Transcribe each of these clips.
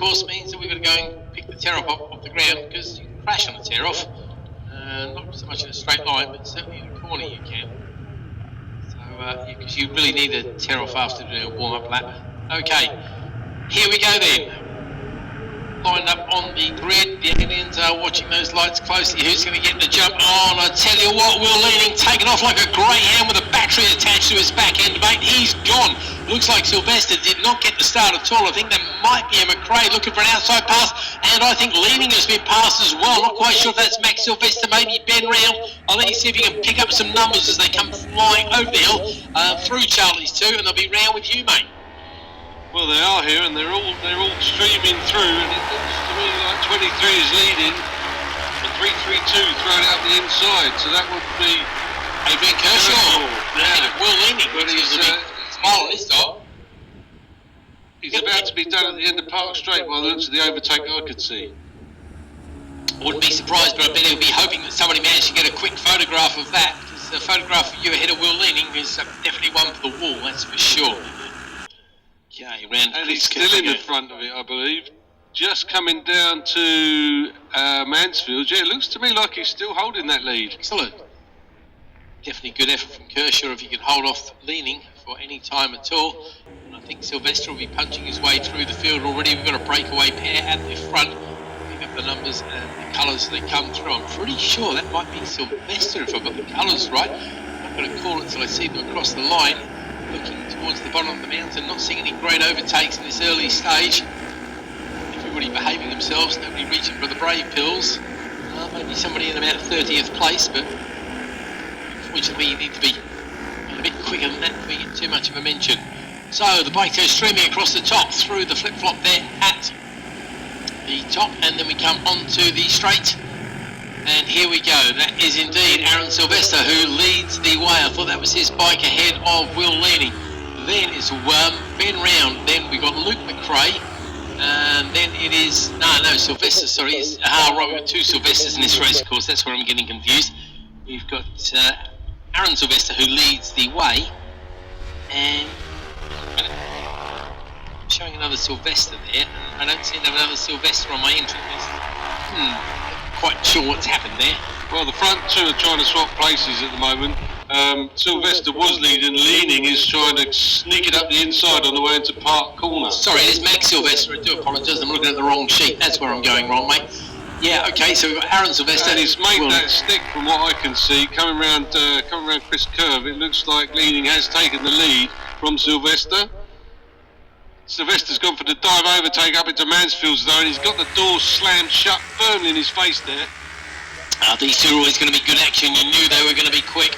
course, means that we've got to go and pick the tear-off off the ground, because you can crash on a tear-off. Not so much in a straight line, but certainly in a corner you can. So, because you really need a tear-off after doing a warm-up lap. Okay, here we go then. Lined up on the grid, the aliens are watching those lights closely. Who's going to get the jump on? I tell you what, Will Leaning taking off like a greyhound with a battery attached to his back end, mate. He's gone. Looks like Sylvester did not get the start at all. I think that might be a McRae looking for an outside pass, and I think Leaning has been passed as well. Not quite sure if that's Max Sylvester, maybe Ben Round. I'll let you see if you can pick up some numbers as they come flying over the hill through Charlie's too, and they'll be round with you, mate. Well, they are here, and they're all streaming through, and it looks to me like 23 is leading, and 332 throwing it up the inside, so that would be Adrian Kershaw. Yeah. Will Leaning, But which is a big smile on his top. He's about to be done at the end of Park Straight by the looks of the overtake I could see. Wouldn't be surprised, but I bet he'll be hoping that somebody managed to get a quick photograph of that, because a photograph of you ahead of Will Leaning is definitely one for the wall, that's for sure. Okay, and he's still in the front of it, I believe. Just coming down to Mansfield. Yeah, it looks to me like he's still holding that lead. Excellent. Definitely good effort from Kershaw if he can hold off Leaning for any time at all. And I think Sylvester will be punching his way through the field already. We've got a breakaway pair at the front. Pick up the numbers and the colours that come through. I'm pretty sure that might be Sylvester if I've got the colours right. I'm not going to call it until I see them across the line. Looking towards the bottom of the mountain, not seeing any great overtakes in this early stage. Everybody behaving themselves, nobody reaching for the brave pills. Maybe somebody in about 30th place, but unfortunately you need to be a bit quicker than that before you get too much of a mention. So the bike goes streaming across the top through the flip-flop there at the top, and then we come onto the straight. And here we go, that is indeed Aaron Sylvester who leads the way. I thought that was his bike ahead of Will Leaning. Then it's Ben Round, then we've got Luke McRae, and then it is, Sylvester, sorry, right, we've got two Sylvesters in this race, of course, that's where I'm getting confused. We've got Aaron Sylvester who leads the way, and I'm showing another Sylvester there, and I don't seem to have another Sylvester on my entry list. Quite sure what's happened there. Well, the front two are trying to swap places at the moment. Sylvester was leading, Leaning is trying to sneak it up the inside on the way into Park Corner. Sorry, it's Max Sylvester, I do apologise, I'm looking at the wrong sheet, that's where I'm going wrong, mate. Yeah, okay, so we've got Aaron Sylvester. And he's made that stick from what I can see, coming round Chris Curve. It looks like Leaning has taken the lead from Sylvester. Sylvester's gone for the dive overtake up into Mansfield's though, and he's got the door slammed shut firmly in his face there. These two are always going to be good action. You knew they were going to be quick.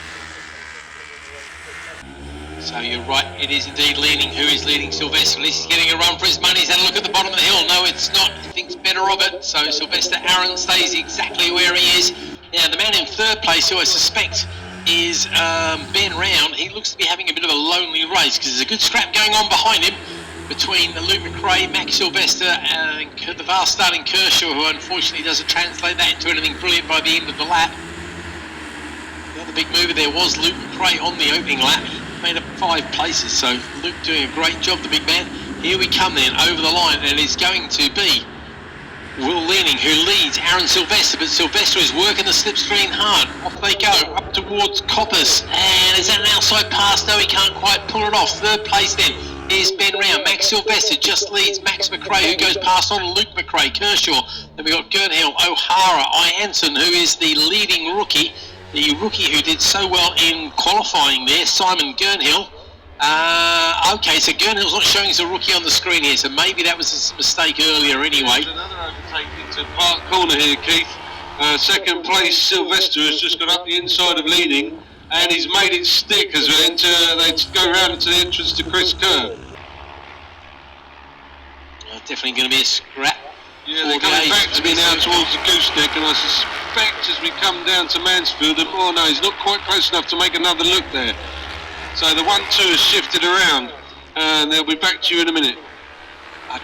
So you're right, it is indeed Leaning who is leading Sylvester. At least he's getting a run for his money. He's had a look at the bottom of the hill. No, it's not. He thinks better of it. So Sylvester Aaron stays exactly where he is. Now, the man in third place, who I suspect is Ben Round, he looks to be having a bit of a lonely race because there's a good scrap going on behind him between Luke McRae, Max Sylvester, and the fast starting Kershaw, who unfortunately doesn't translate that into anything brilliant by the end of the lap. The other big mover there was Luke McRae on the opening lap. He made up 5 places, so Luke doing a great job, the big man. Here we come then, over the line, and it's going to be Will Leaning who leads Aaron Sylvester, but Sylvester is working the slipstream hard. Off they go, up towards Coppers, and is that an outside pass? No, he can't quite pull it off. Third place then is Ben Round. Max Sylvester just leads Max McRae, who goes past on Luke McRae. Kershaw, then we've got Gernhill, O'Hara, Ianson, who is the leading rookie. The rookie who did so well in qualifying there, Simon Gernhill. Okay, so Gernhill's not showing as a rookie on the screen here, so maybe that was a mistake earlier anyway. There's another overtake into Park Corner here, Keith. Second place, Sylvester has just got up the inside of Leaning, and he's made it stick as they go round into the entrance to Chris Kerr. Definitely going to be a scrap. Yeah, they're coming back to me now towards the gooseneck, and I suspect as we come down to Mansfield, oh no, he's not quite close enough to make another look there. So the 1-2 has shifted around, and they'll be back to you in a minute.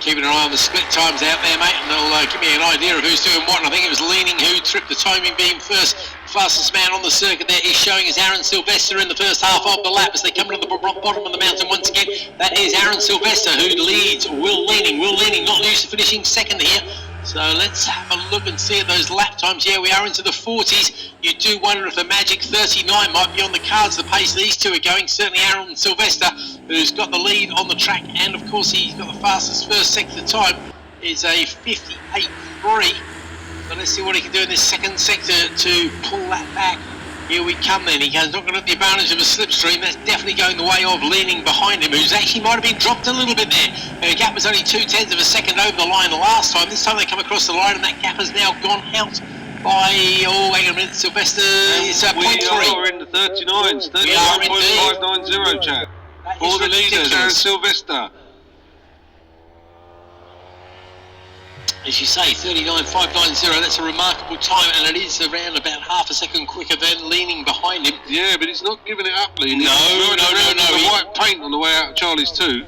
Keeping an eye on the split times out there, mate, and they'll give me an idea of who's doing what. And I think it was Leaning who tripped the timing beam first. Fastest man on the circuit there is showing as Aaron Sylvester in the first half of the lap as they come to the bottom of the mountain once again. That is Aaron Sylvester who leads Will Leaning. Will Leaning not used to finishing second here. So let's have a look and see at those lap times. Yeah, we are into the 40s. You do wonder if the magic 39 might be on the cards, the pace these two are going. Certainly Aaron Sylvester, who's got the lead on the track, and of course he's got the fastest first sector time, is a 58.3. So let's see what he can do in this second sector to pull that back. Here we come then. He's not going to have the advantage of a slipstream. That's definitely going the way of Leaning behind him, who's actually might have been dropped a little bit there. The gap was only 0.2 of a second over the line the last time. This time they come across the line and that gap has now gone out by, oh, hang on a minute, Sylvester is 0.3. We are in the 39s, 39.590, chap. For the leaders, Aaron Sylvester. As you say, 39.590, that's a remarkable time, and it is around about half a second quicker than Leaning behind him. Yeah, but he's not giving it up, Leaning. No. The white paint on the way out of Charlie's too.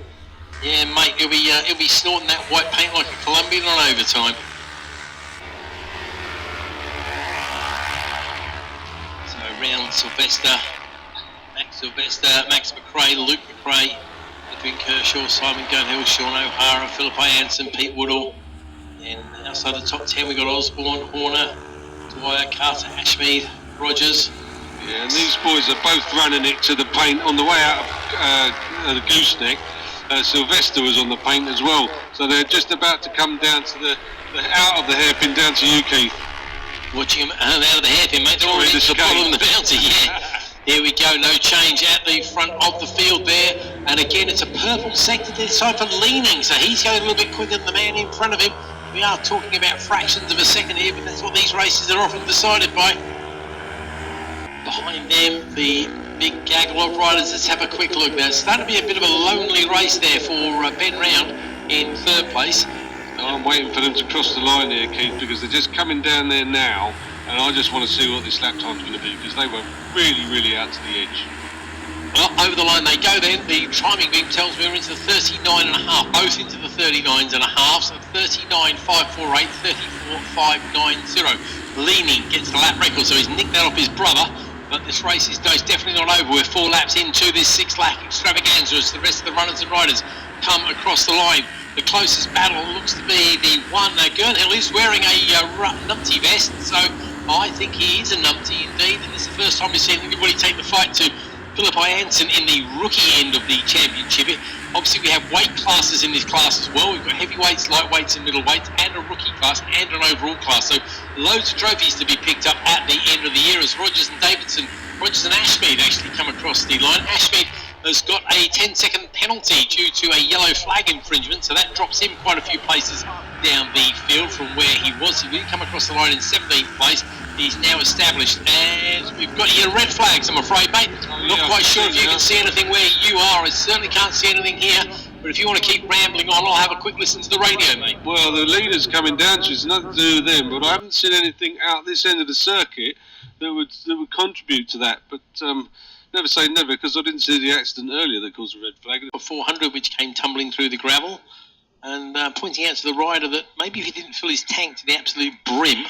Yeah, mate, he'll be snorting that white paint like a Colombian on overtime. So around Sylvester, Max McRae, Luke McRae, Edwin Kershaw, Simon Gunhill, Sean O'Hara, Philip Anson, Pete Woodall. And outside the top 10 we've got Osborne, Horner, Dwyer, Carter, Ashmead, Rogers. Yeah, and these boys are both running it to the paint on the way out of the gooseneck. Sylvester was on the paint as well, so they're just about to come down to the out of the hairpin down to UK. Watching them out of the hairpin, mate. They're already at the bottom of the bounty. Yeah. Here we go, no change at the front of the field there. And again, it's a purple sector this time for Leaning, so he's going a little bit quicker than the man in front of him. We are talking about fractions of a second here, but that's what these races are often decided by. Behind them, the big gaggle of riders. Let's have a quick look now. It's starting to be a bit of a lonely race there for Ben Round in third place. I'm waiting for them to cross the line here, Keith, because they're just coming down there now, and I just want to see what this lap time's going to be, because they were really out to the edge. Well, over the line they go then. The timing beam tells me we're into the 39.5, both into the 39s and a half, so 39.548, 34.590. Leaning gets the lap record, so he's nicked that off his brother, but this race is definitely not over. We're 4 laps into this 6-lap extravaganza as the rest of the runners and riders come across the line. The closest battle looks to be the one. Gurnhill is wearing a numpty vest, so I think he is a numpty indeed, and this is the first time we've seen anybody take the fight to Philip Anson in the rookie end of the championship. Obviously we have weight classes in this class as well. We've got heavyweights, lightweights and middleweights, and a rookie class and an overall class. So loads of trophies to be picked up at the end of the year as Rogers and Ashmead actually come across the line. Ashmead has got a 10-second penalty due to a yellow flag infringement, so that drops him quite a few places down the field from where he was. He will come across the line in 17th place. He's now established, and we've got here red flags, I'm afraid, mate. Not quite sure if you can see anything where you are. I certainly can't see anything here, but if you want to keep rambling on, I'll have a quick listen to the radio, mate. Well, the leader's coming down, so it's nothing to do with them, but I haven't seen anything out this end of the circuit that would contribute to that, but never say never, because I didn't see the accident earlier that caused a red flag. A 400 which came tumbling through the gravel, and pointing out to the rider that maybe if he didn't fill his tank to the absolute brim,